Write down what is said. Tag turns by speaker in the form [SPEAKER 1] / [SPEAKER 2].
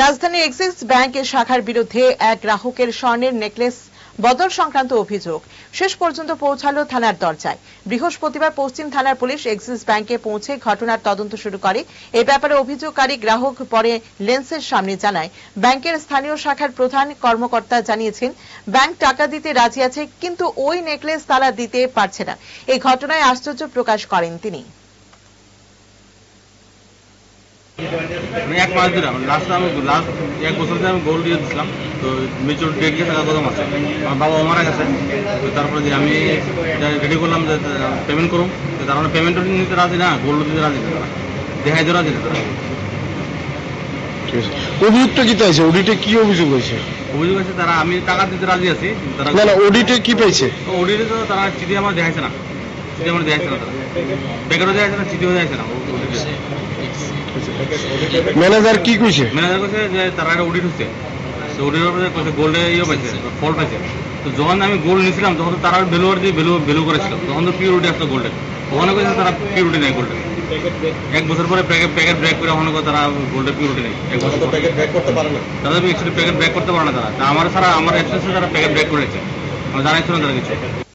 [SPEAKER 1] রাজধানী axis bank শাখার বিরুদ্ধে এক গ্রাহকের স্বর্ণের নেকলেস বদল সংক্রান্ত অভিযোগ শেষ পর্যন্ত পৌঁছালো থানার দরজায়। বৃহস্পতিবার পশ্চিম থানার পুলিশ এক্সিস ব্যাংকে পৌঁছে ঘটনার তদন্ত শুরু করে। এই ব্যাপারে অভিযোগকারী গ্রাহক পরে লেন্সের সামনে জানায়, ব্যাংকের স্থানীয় শাখার প্রধান কর্মকর্তা জানিয়েছেন ব্যাংক টাকা দিতে রাজি আছে, কিন্তু ওই নেকলেস তারা দিতে পারছে না। এই ঘটনায় আশ্চর্য প্রকাশ করেন তিনি।
[SPEAKER 2] এক মাস ধরে লাস্ট এক বছর ধরে আমি গোল্ড দিয়ে দিচ্ছিলাম, তো মিউচুয়াল ডেট গেছে কত মাসে আমার বাবা মারা গেছে। তো তারপরে যে আমি রেডি করলাম যে পেমেন্ট করুন, তো তার মানে পেমেন্টও নিতে রাজি না, গোল্ড দিতে রাজি না, তারা দেখাই তো রাজি না। তারা
[SPEAKER 3] অভিযোগটা কি চাইছে? অডিটে কি অভিযোগ হয়েছে?
[SPEAKER 2] অভিযোগ আছে তারা আমি টাকা দিতে রাজি আছি, তারা
[SPEAKER 3] না অডিটে কি পাইছে?
[SPEAKER 2] অডিটে তো তারা চিঠি আমার দেখাইছে না, চিঠি আমার দেখাইছে না, তারা প্যাকেটও দেখাইছে না, চিঠিও দেখাইছে না।
[SPEAKER 3] ম্যানেজার কি কইছে?
[SPEAKER 2] ম্যানেজার কইছে যে তারা একটা অডিট হচ্ছে, তো অডিটের পরে কইছে গোল্ডে পাইছে, ফল পাইছে। তো যখন আমি গোল্ড নিয়েছিলাম তখন তো তারা ভ্যালু করেছিল, তখন তো পিওরিটি আসতো গোল্ডের। ওখানে কইছে তারা পিওরিটি নেই গোল্ডের। এক বছর পরে প্যাকেট ব্রেক করে ওখানে তারা গোল্ডের পিওরিটি নেই। এক বছর প্যাকেট ব্রেক করতে পারে না, তারা অ্যাকচুয়ালি প্যাকেট ব্রেক করতে পারে না। তারা আমার এক্সপেন্সে তারা প্যাকেট ব্রেক করেছে, আমার জানাইছিল না তারা কিছু।